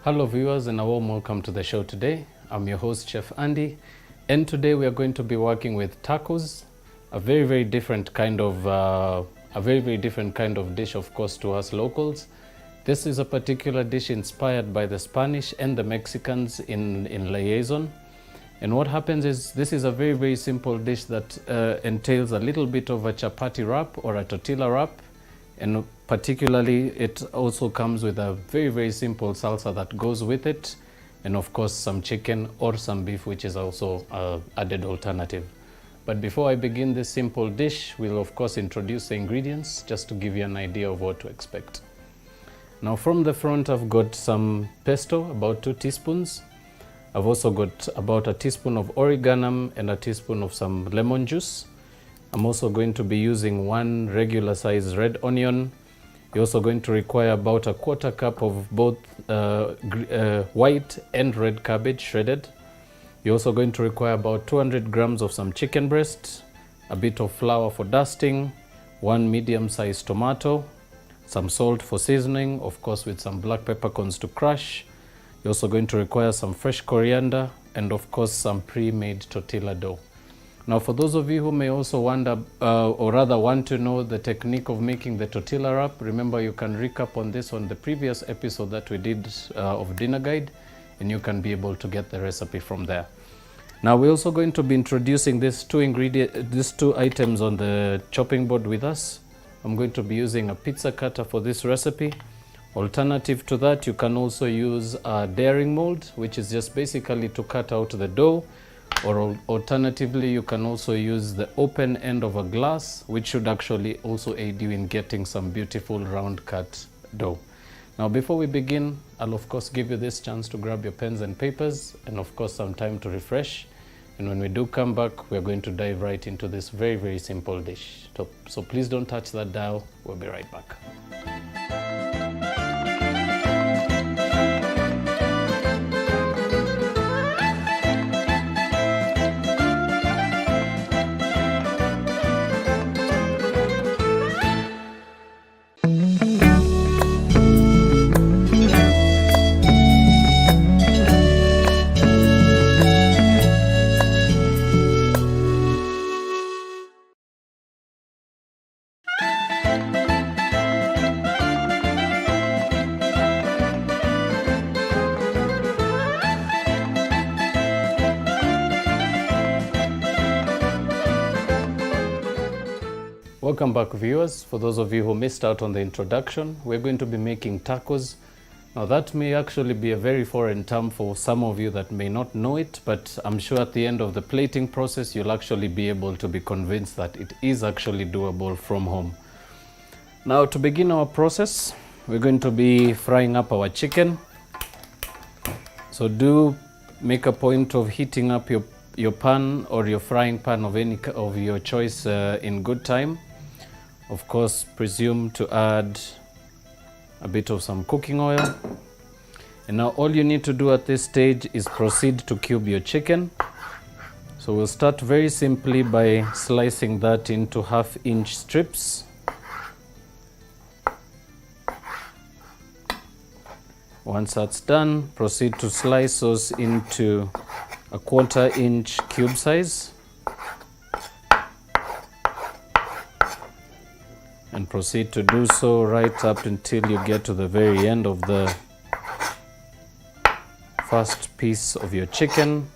Hello viewers, and a warm welcome to the show today. I'm your host Chef Andy, and today we are going to be working with tacos, a very different kind of dish, of course, to us locals. This is a particular dish inspired by the Spanish and the Mexicans in liaison. And what happens is this is a very simple dish that entails a little bit of a chapati wrap or a tortilla wrap, and particularly it also comes with a very simple salsa that goes with it, and of course some chicken or some beef, which is also an added alternative. But before I begin this simple dish, we'll of course introduce the ingredients just to give you an idea of what to expect. Now from the front, I've got some pesto, about 2 teaspoons. I've also got about a teaspoon of oregano and a teaspoon of some lemon juice. I'm also going to be using 1 regular size red onion. You're also going to require about a 1/4 cup of both white and red cabbage shredded. You're also going to require about 200 grams of some chicken breast, a bit of flour for dusting, 1 medium-sized tomato, some salt for seasoning, of course with some black peppercorns to crush. You're also going to require some fresh coriander and of course some pre-made tortilla dough. Now for those of you who may also wonder or rather want to know the technique of making the tortilla wrap, remember you can recap on this on the previous episode that we did of dinner guide, and you can be able to get the recipe from there. Now we're also going to be introducing these two items on the chopping board with us. I'm going to be using a pizza cutter for this recipe. Alternative to that, you can also use a daring mold, which is just basically to cut out the dough, or alternatively you can also use the open end of a glass, which should actually also aid you in getting some beautiful round cut dough. Now before we begin, I'll of course give you this chance to grab your pens and papers and of course some time to refresh. And when we do come back, we're going to dive right into this very simple dish. So please don't touch that dial. We'll be right back. Welcome back viewers. For those of you who missed out on the introduction, we're going to be making tacos. Now that may actually be a very foreign term for some of you that may not know it, but I'm sure at the end of the plating process you'll actually be able to be convinced that it is actually doable from home. Now to begin our process, we're going to be frying up our chicken. So do make a point of heating up your pan or your frying pan of any of your choice in good time. Of course, presume to add a bit of some cooking oil. And now all you need to do at this stage is proceed to cube your chicken. So we'll start very simply by slicing that into 1/2-inch strips. Once that's done, proceed to slice those into a 1/4-inch cube size. And proceed to do so right up until you get to the very end of the first piece of your chicken.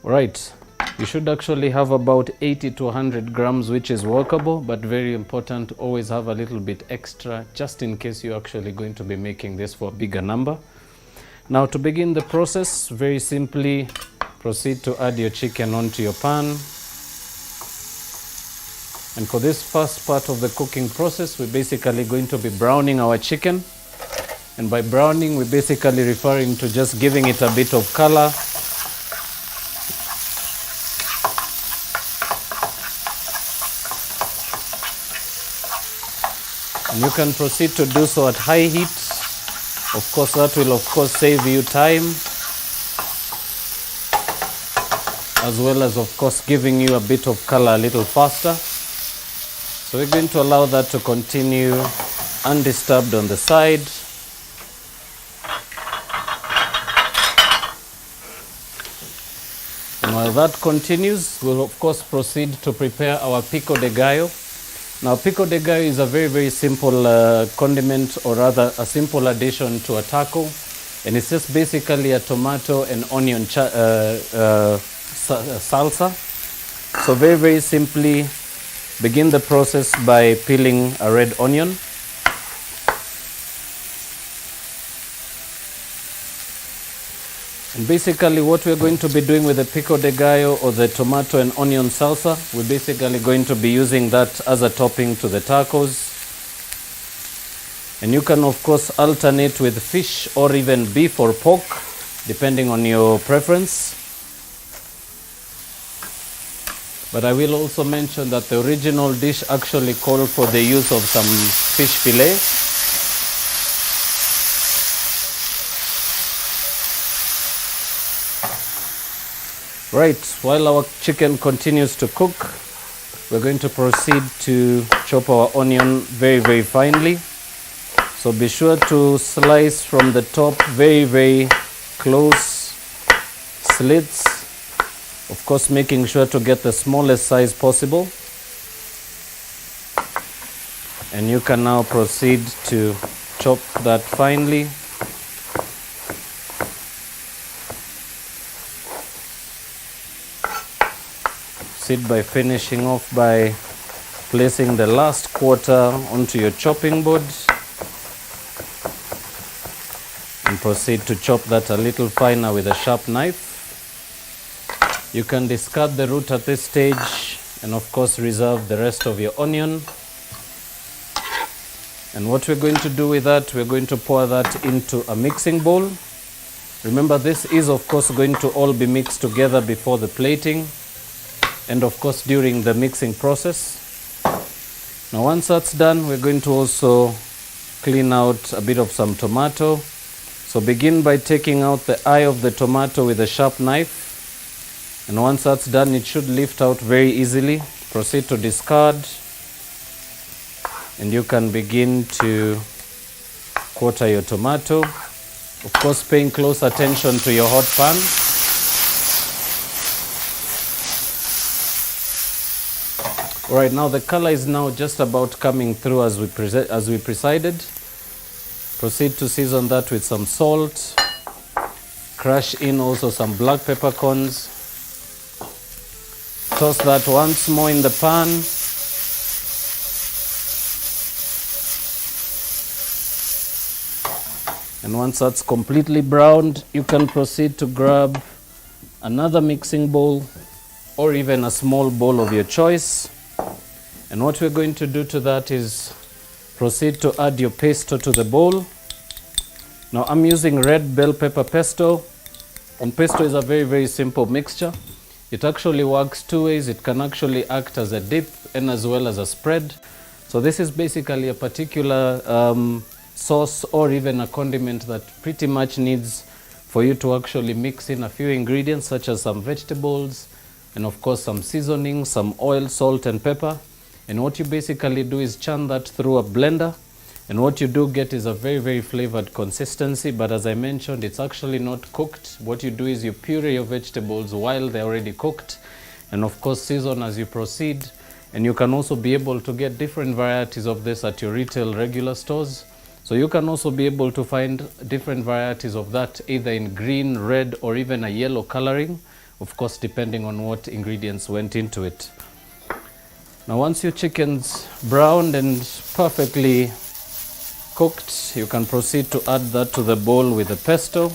Right, you should actually have about 80 to 100 grams, which is workable, but very important, always have a little bit extra just in case you're actually going to be making this for a bigger number. Now to begin the process, very simply proceed to add your chicken onto your pan. And for this first part of the cooking process, we're basically going to be browning our chicken. And by browning, we're basically referring to just giving it a bit of color. And you can proceed to do so at high heat. Of course, that will of course save you time. as well as of course giving you a bit of color a little faster. So we're going to allow that to continue undisturbed on the side. And while that continues, we'll of course proceed to prepare our Pico De Gallo. Now, Pico De Gallo is a very, very simple condiment, or rather a simple addition to a taco. And it's just basically a tomato and onion salsa. So very, very simply, begin the process by peeling a red onion. And basically what we're going to be doing with the Pico De Gallo, or the tomato and onion salsa, we're basically going to be using that as a topping to the tacos. And you can of course alternate with fish or even beef or pork, depending on your preference. But I will also mention that the original dish actually called for the use of some fish fillet. Right, while our chicken continues to cook, we're going to proceed to chop our onion very, very finely. So be sure to slice from the top very, very close slits. Of course, making sure to get the smallest size possible. And you can now proceed to chop that finely. Proceed by finishing off by placing the last quarter onto your chopping board. And proceed to chop that a little finer with a sharp knife. You can discard the root at this stage and of course reserve the rest of your onion. And what we're going to do with that, we're going to pour that into a mixing bowl. Remember, this is of course going to all be mixed together before the plating and of course during the mixing process. Now once that's done, we're going to also clean out a bit of some tomato. So begin by taking out the eye of the tomato with a sharp knife. And once that's done, it should lift out very easily. Proceed to discard. And you can begin to quarter your tomato. Of course, paying close attention to your hot pan. All right, now the color is now just about coming through as we presided. Proceed to season that with some salt. Crush in also some black peppercorns. Toss that once more in the pan. And once that's completely browned, you can proceed to grab another mixing bowl or even a small bowl of your choice. And what we're going to do to that is proceed to add your pesto to the bowl. Now I'm using red bell pepper pesto, and pesto is a very, very simple mixture. It actually works two ways. It can actually act as a dip and as well as a spread. So this is basically a particular sauce or even a condiment that pretty much needs for you to actually mix in a few ingredients such as some vegetables and of course some seasoning, some oil, salt and pepper. And what you basically do is churn that through a blender, and what you do get is a very, very flavored consistency. But as I mentioned, it's actually not cooked. What you do is you puree your vegetables while they're already cooked, and of course season as you proceed. And you can also be able to get different varieties of this at your retail regular stores. So you can also be able to find different varieties of that either in green, red or even a yellow coloring, of course depending on what ingredients went into it. Now once your chicken's browned and perfectly cooked, you can proceed to add that to the bowl with the pesto.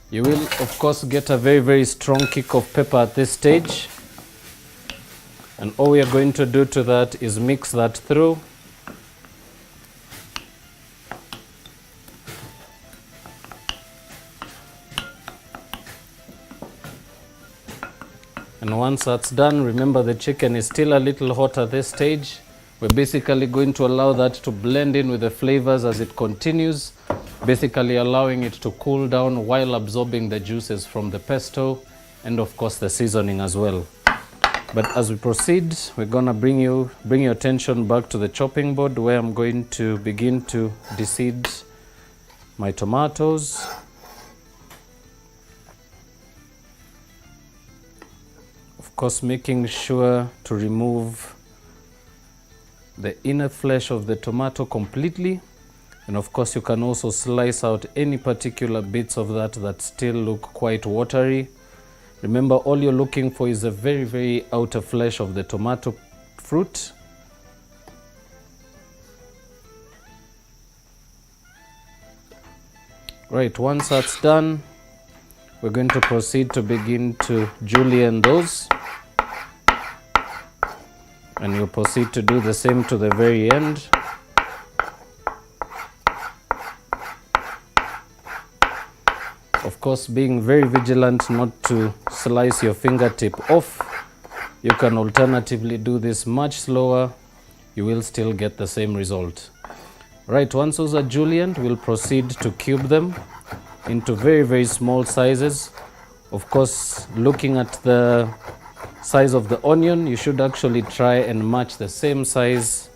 You will of course get a very, very strong kick of pepper at this stage. And all we are going to do to that is mix that through. And once that's done, remember the chicken is still a little hot at this stage. We're basically going to allow that to blend in with the flavors as it continues. basically allowing it to cool down while absorbing the juices from the pesto and of course the seasoning as well. But as we proceed, we're gonna bring your attention back to the chopping board, where I'm going to begin to deseed my tomatoes. Of course, making sure to remove the inner flesh of the tomato completely. And of course, you can also slice out any particular bits of that still look quite watery. Remember, all you're looking for is the very, very outer flesh of the tomato fruit. Right, once that's done, we're going to proceed to begin to julienne those. And you'll proceed to do the same to the very end. Of course, being very vigilant not to slice your fingertip off. You can alternatively do this much slower. You will still get the same result. Right, once those are julienned, we'll proceed to cube them into very, very small sizes. Of course, looking at the size of the onion, you should actually try and match the same size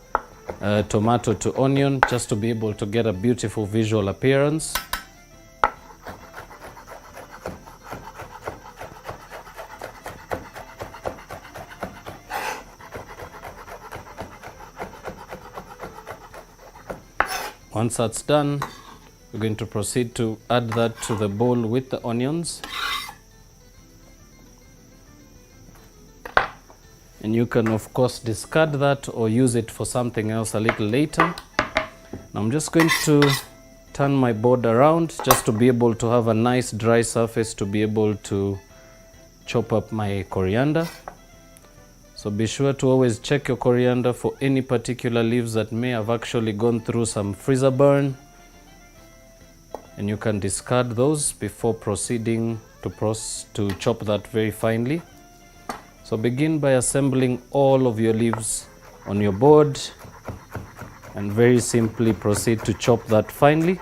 tomato to onion, just to be able to get a beautiful visual appearance. Once that's done, we're going to proceed to add that to the bowl with the onions. And you can of course discard that or use it for something else a little later. Now I'm just going to turn my board around just to be able to have a nice dry surface to be able to chop up my coriander. So be sure to always check your coriander for any particular leaves that may have actually gone through some freezer burn. And you can discard those before proceeding to chop that very finely. So begin by assembling all of your leaves on your board and very simply proceed to chop that finely.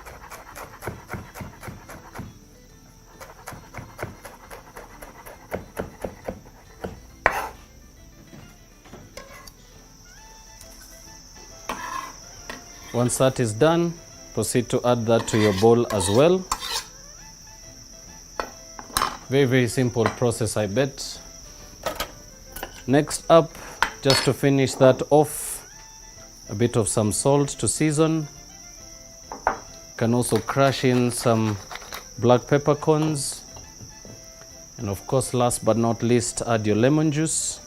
Once that is done, proceed to add that to your bowl as well. Very, very simple process, I bet. Next up, just to finish that off, a bit of some salt to season. You can also crush in some black peppercorns. And of course, last but not least, add your lemon juice.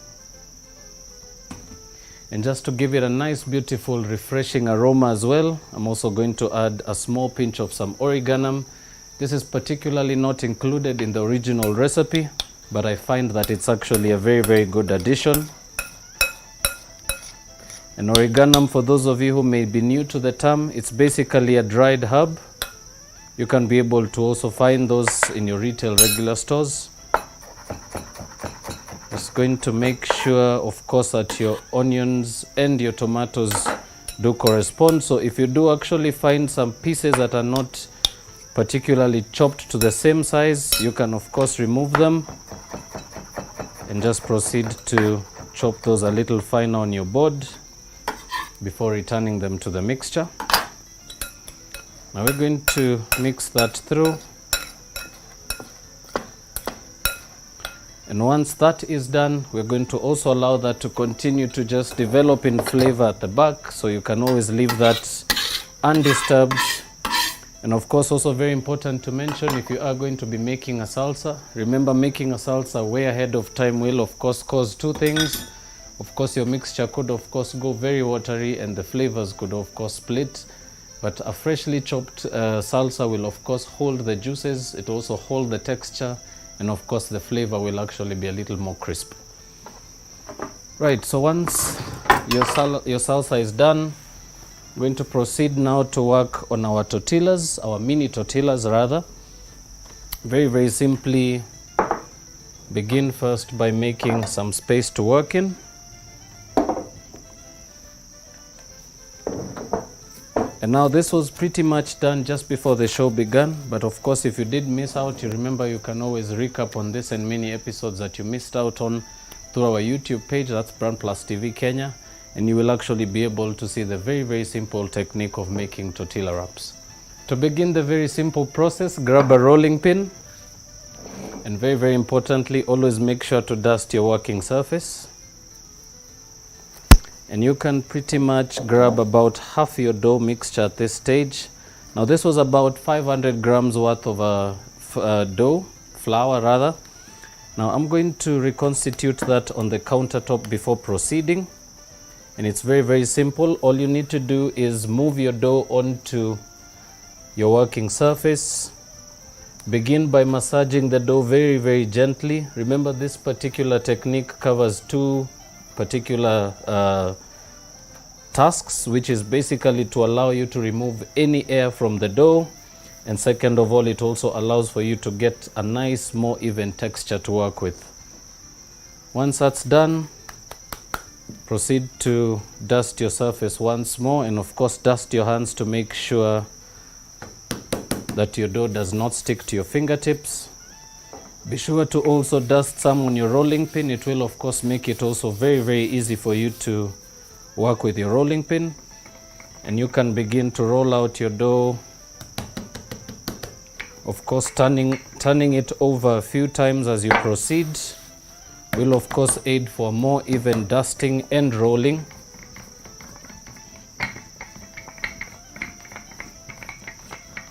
And just to give it a nice, beautiful, refreshing aroma as well, I'm also going to add a small pinch of some oregano. This is particularly not included in the original recipe, but I find that it's actually a very, very good addition. And oregano, for those of you who may be new to the term, it's basically a dried herb. You can be able to also find those in your retail regular stores. Just going to make sure, of course, that your onions and your tomatoes do correspond. So if you do actually find some pieces that are not particularly chopped to the same size, you can of course remove them and just proceed to chop those a little finer on your board before returning them to the mixture. Now we're going to mix that through. And once that is done, we're going to also allow that to continue to just develop in flavor at the back. So you can always leave that undisturbed. And of course, also very important to mention, if you are going to be making a salsa, remember making a salsa way ahead of time will of course cause two things. Of course, your mixture could of course go very watery and the flavors could of course split. But a freshly chopped salsa will of course hold the juices. It also hold the texture. And of course, the flavor will actually be a little more crisp. Right, so once your salsa is done, we're going to proceed now to work on our tortillas, our mini tortillas rather. Very, very simply, begin first by making some space to work in. And now this was pretty much done just before the show began, but of course if you did miss out, you remember you can always recap on this and many episodes that you missed out on through our YouTube page, that's BrandPlus TV Kenya, and you will actually be able to see the very, very simple technique of making tortilla wraps. To begin the very simple process, grab a rolling pin, and very, very importantly, always make sure to dust your working surface. And you can pretty much grab about half your dough mixture at this stage. Now this was about 500 grams worth of flour rather. Now I'm going to reconstitute that on the countertop before proceeding. And it's very, very simple. All you need to do is move your dough onto your working surface. Begin by massaging the dough very, very gently. Remember, this particular technique covers two particular tasks, which is basically to allow you to remove any air from the dough, and second of all, it also allows for you to get a nice, more even texture to work with. Once that's done, proceed to dust your surface once more, and of course dust your hands to make sure that your dough does not stick to your fingertips. Be sure to also dust some on your rolling pin. It will of course make it also very, very easy for you to work with your rolling pin. And you can begin to roll out your dough, of course turning it over a few times as you proceed will of course aid for more even dusting and rolling.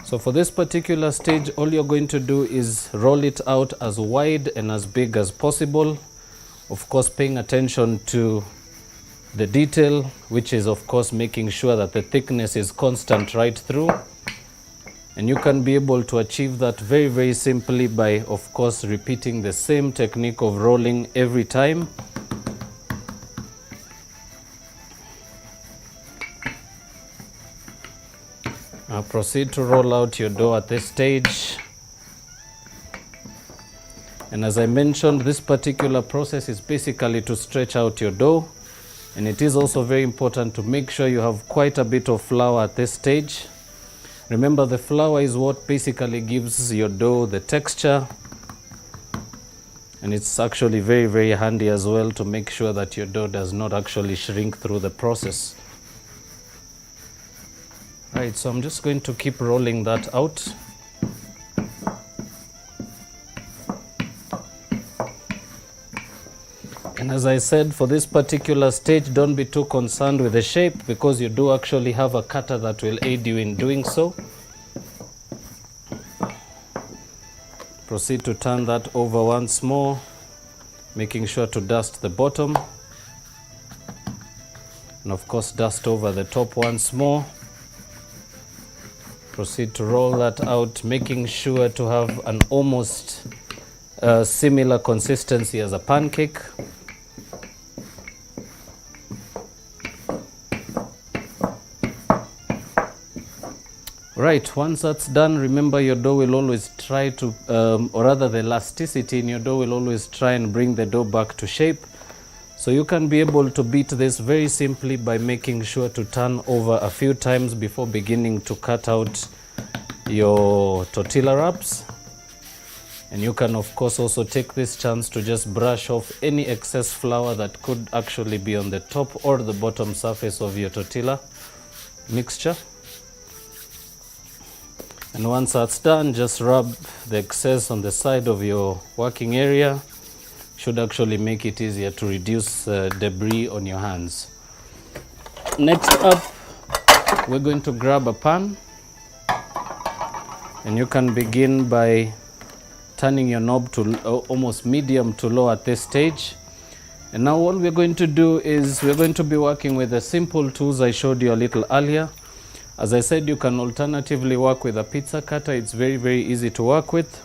So for this particular stage, all you're going to do is roll it out as wide and as big as possible. Of course, paying attention to the detail, which is of course making sure that the thickness is constant right through. And you can be able to achieve that very, very simply by of course repeating the same technique of rolling every time. Now proceed to roll out your dough at this stage. And as I mentioned, this particular process is basically to stretch out your dough. And it is also very important to make sure you have quite a bit of flour at this stage. Remember, the flour is what basically gives your dough the texture. And it's actually very, very handy as well to make sure that your dough does not actually shrink through the process. Right, so I'm just going to keep rolling that out. And as I said, for this particular stage, don't be too concerned with the shape, because you do actually have a cutter that will aid you in doing so. Proceed to turn that over once more, making sure to dust the bottom. And of course, dust over the top once more. Proceed to roll that out, making sure to have an almost similar consistency as a pancake. Right, once that's done, remember your dough will always try to, or rather the elasticity in your dough will always try and bring the dough back to shape. So you can be able to beat this very simply by making sure to turn over a few times before beginning to cut out your tortilla wraps. And you can of course also take this chance to just brush off any excess flour that could actually be on the top or the bottom surface of your tortilla mixture. And once that's done, just rub the excess on the side of your working area. Should actually make it easier to reduce debris on your hands. Next up, we're going to grab a pan, and you can begin by turning your knob to almost medium to low at this stage. And now what we're going to do is we're going to be working with the simple tools I showed you a little earlier. As I said, you can alternatively work with a pizza cutter. It's very, very easy to work with.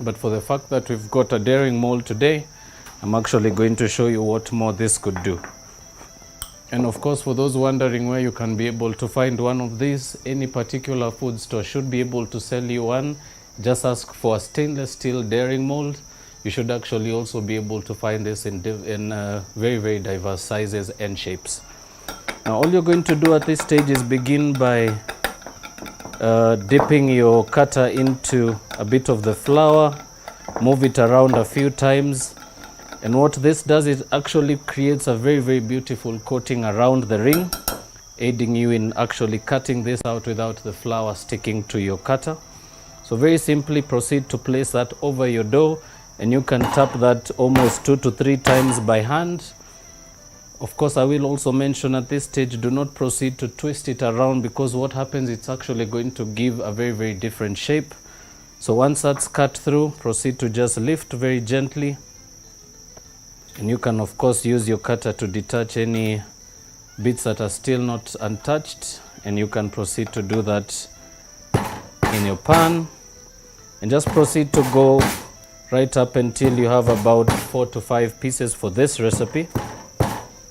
But for the fact that we've got a daring mold today, I'm actually going to show you what more this could do. And of course, for those wondering where you can be able to find one of these, any particular food store should be able to sell you one. Just ask for a stainless steel daring mold. You should actually also be able to find this in very, very diverse sizes and shapes. Now all you're going to do at this stage is begin by dipping your cutter into a bit of the flour, move it around a few times, and what this does is actually creates a very, very beautiful coating around the ring, aiding you in actually cutting this out without the flour sticking to your cutter. So very simply proceed to place that over your dough, and you can tap that almost 2 to 3 times by hand. Of course, I will also mention at this stage, do not proceed to twist it around, because what happens, it's actually going to give a very, very different shape. So once that's cut through, proceed to just lift very gently. And you can, of course, use your cutter to detach any bits that are still not untouched. And you can proceed to do that in your pan. And just proceed to go right up until you have about 4 to 5 pieces for this recipe.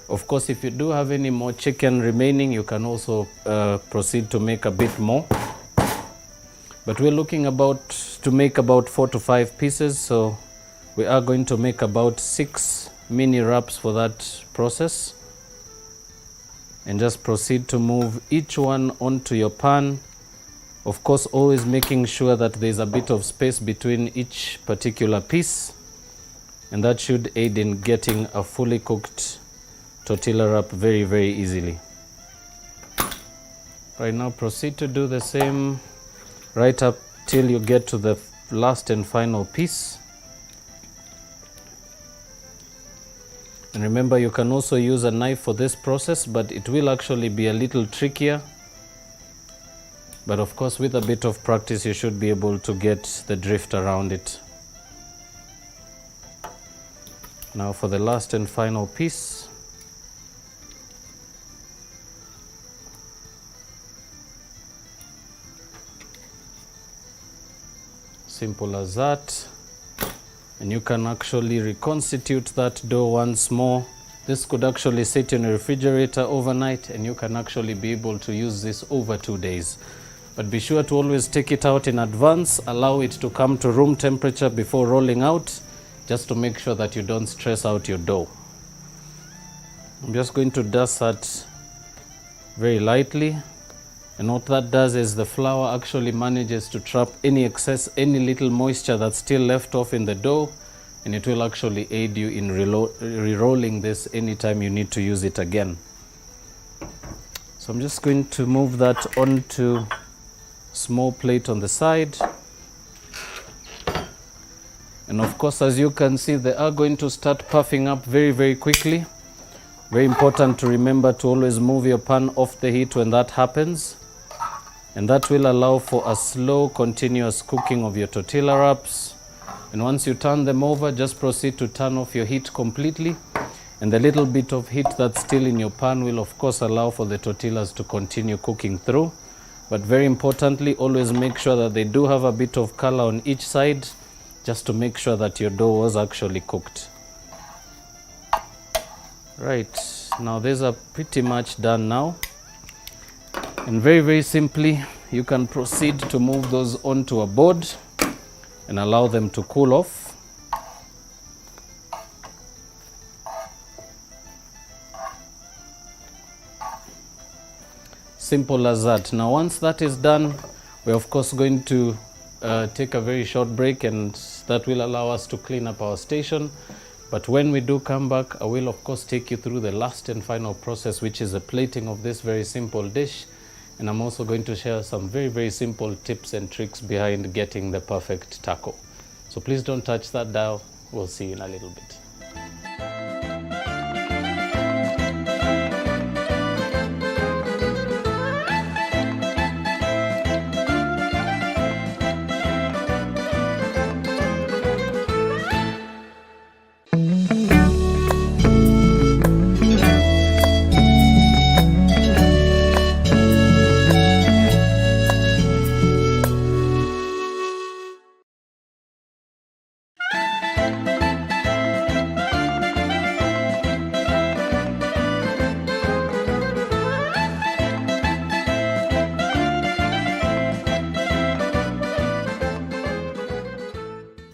Of course, if you do have any more chicken remaining, you can also proceed to make a bit more. But we're looking to make about 4 to 5 pieces, so we are going to make about 6 mini wraps for that process. And just proceed to move each one onto your pan. Of course, always making sure that there's a bit of space between each particular piece. And that should aid in getting a fully cooked tortilla wrap very, very easily. Right now, proceed to do the same right up till you get to the last and final piece. And remember, you can also use a knife for this process, but it will actually be a little trickier. But of course, with a bit of practice, you should be able to get the drift around it. Now for the last and final piece. Simple as that. And you can actually reconstitute that dough once more. This could actually sit in a refrigerator overnight, and you can actually be able to use this over 2 days. But be sure to always take it out in advance, allow it to come to room temperature before rolling out, just to make sure that you don't stress out your dough. I'm just going to dust that very lightly. And what that does is the flour actually manages to trap any excess, any little moisture that's still left off in the dough, and it will actually aid you in re-rolling this anytime you need to use it again. So I'm just going to move that onto a small plate on the side. And of course, as you can see, they are going to start puffing up very, very quickly. Very important to remember to always move your pan off the heat when that happens. And that will allow for a slow, continuous cooking of your tortilla wraps. And once you turn them over, just proceed to turn off your heat completely. And the little bit of heat that's still in your pan will, of course, allow for the tortillas to continue cooking through. But very importantly, always make sure that they do have a bit of color on each side, just to make sure that your dough was actually cooked. Right, now these are pretty much done now. And very, very simply, you can proceed to move those onto a board and allow them to cool off. Simple as that. Now once that is done, we're of course going to take a very short break, and that will allow us to clean up our station. But when we do come back, I will of course take you through the last and final process, which is the plating of this very simple dish. And I'm also going to share some very, very simple tips and tricks behind getting the perfect taco. So please don't touch that dial. We'll see you in a little bit.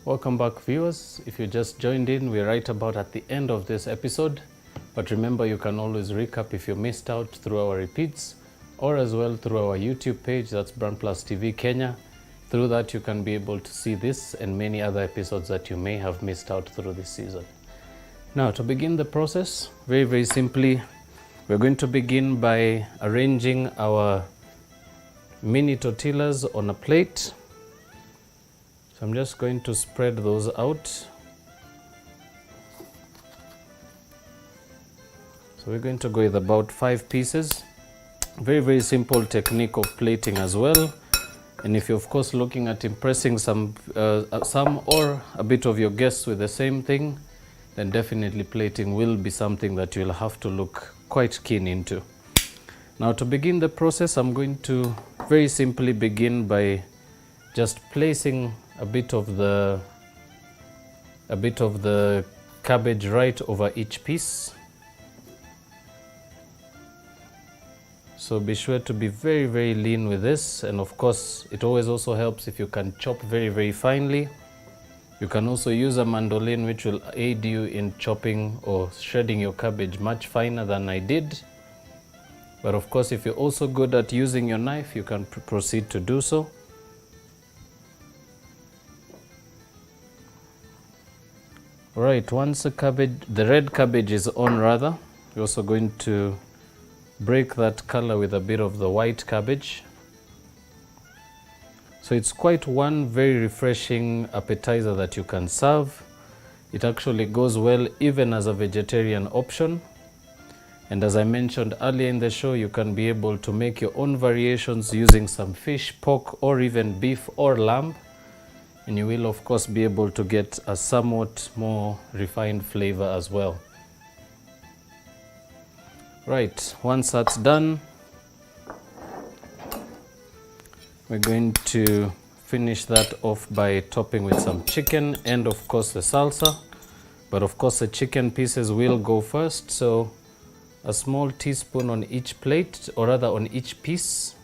Welcome back, viewers. If you just joined in, we're right about at the end of this episode. But remember, you can always recap if you missed out through our repeats, or as well through our YouTube page, that's BrandPlus TV Kenya. Through that, you can be able to see this and many other episodes that you may have missed out through this season. Now, to begin the process, very, very simply, we're going to begin by arranging our mini tortillas on a plate. So I'm just going to spread those out. So we're going to go with about 5 pieces. Very, very simple technique of plating as well. And if you're of course looking at impressing some or a bit of your guests with the same thing, then definitely plating will be something that you'll have to look quite keen into. Now, to begin the process, I'm going to very simply begin by just placing a bit of the cabbage right over each piece. So be sure to be very, very lean with this, and of course it always also helps if you can chop very, very finely. You can also use a mandolin, which will aid you in chopping or shredding your cabbage much finer than I did. But of course, if you're also good at using your knife, you can proceed to do so. Right, once the red cabbage is on rather, we're also going to break that color with a bit of the white cabbage. So it's quite one very refreshing appetizer that you can serve. It actually goes well even as a vegetarian option. And as I mentioned earlier in the show, you can be able to make your own variations using some fish, pork, or even beef or lamb. And you will of course be able to get a somewhat more refined flavor as well. Right, once that's done, we're going to finish that off by topping with some chicken and of course the salsa. But of course the chicken pieces will go first, so a small teaspoon on each plate, or rather on each piece.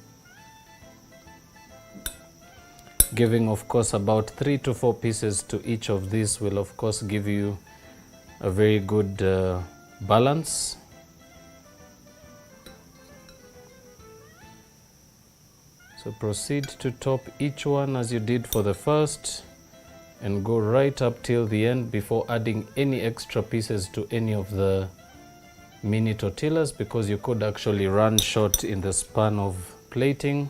Giving of course about 3 to 4 pieces to each of these will of course give you a very good balance. So proceed to top each one as you did for the first, and go right up till the end before adding any extra pieces to any of the mini tortillas, because you could actually run short in the span of plating.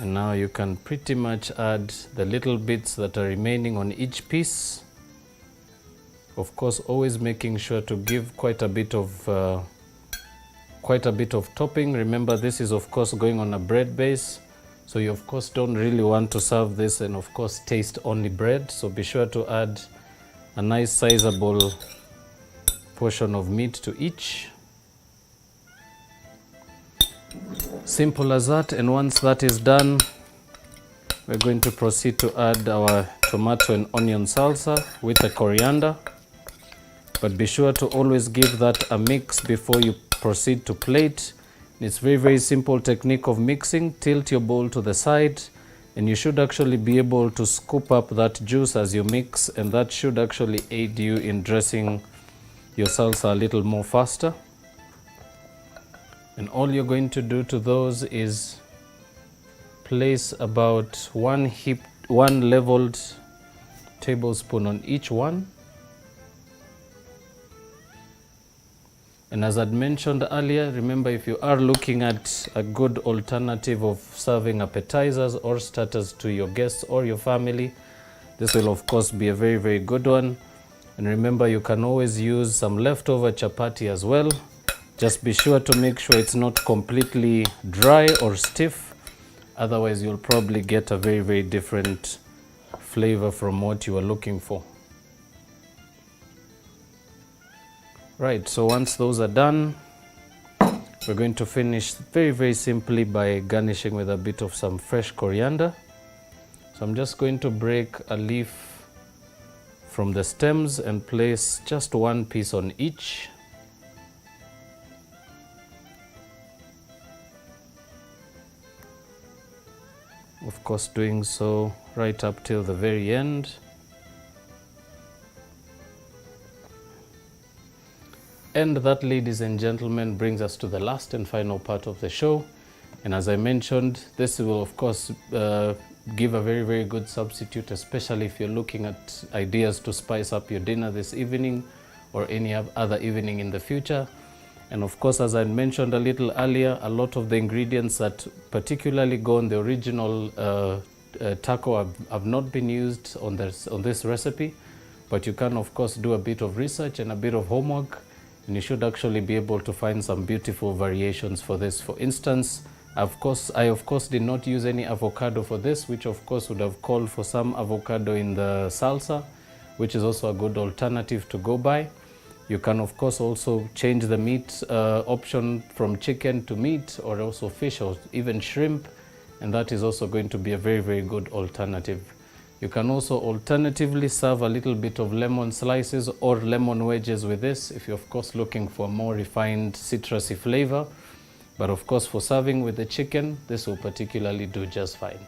And now you can pretty much add the little bits that are remaining on each piece. Of course, always making sure to give quite a bit of topping. Remember, this is of course going on a bread base, so you of course don't really want to serve this and of course taste only bread. So be sure to add a nice sizable portion of meat to each. Simple as that. And once that is done, we're going to proceed to add our tomato and onion salsa with the coriander. But be sure to always give that a mix before you proceed to plate. It's very, very simple technique of mixing. Tilt your bowl to the side and you should actually be able to scoop up that juice as you mix, and that should actually aid you in dressing your salsa a little more faster. And all you're going to do to those is place about one leveled tablespoon on each one. And as I'd mentioned earlier, remember, if you are looking at a good alternative of serving appetizers or starters to your guests or your family, this will of course be a very, very good one. And remember, you can always use some leftover chapati as well. Just be sure to make sure it's not completely dry or stiff. Otherwise, you'll probably get a very, very different flavor from what you are looking for. Right, so once those are done, we're going to finish very, very simply by garnishing with a bit of some fresh coriander. So I'm just going to break a leaf from the stems and place just one piece on each. Of course, doing so right up till the very end. And that, ladies and gentlemen, brings us to the last and final part of the show. And as I mentioned, this will of course give a very, very good substitute, especially if you're looking at ideas to spice up your dinner this evening or any other evening in the future. And of course, as I mentioned a little earlier, a lot of the ingredients that particularly go on the original taco have not been used on this recipe, but you can of course do a bit of research and a bit of homework, and you should actually be able to find some beautiful variations for this. For instance, I of course did not use any avocado for this, which of course would have called for some avocado in the salsa, which is also a good alternative to go by. You can of course also change the meat option from chicken to meat, or also fish or even shrimp, and that is also going to be a very, very good alternative. You can also alternatively serve a little bit of lemon slices or lemon wedges with this, if you're of course looking for a more refined citrusy flavor. But of course, for serving with the chicken, this will particularly do just fine.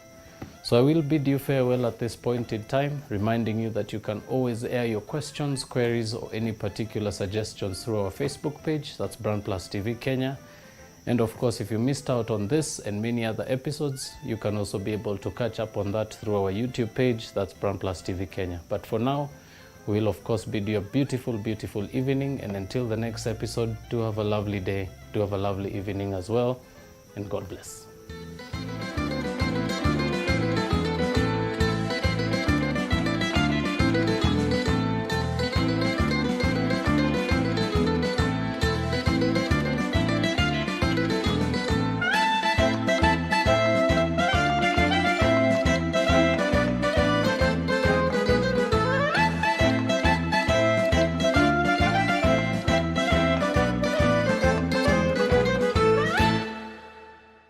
So I will bid you farewell at this point in time, reminding you that you can always air your questions, queries, or any particular suggestions through our Facebook page. That's BrandPlus TV Kenya. And of course, if you missed out on this and many other episodes, you can also be able to catch up on that through our YouTube page. That's BrandPlus TV Kenya. But for now, we will of course bid you a beautiful, beautiful evening. And until the next episode, do have a lovely day. Do have a lovely evening as well. And God bless.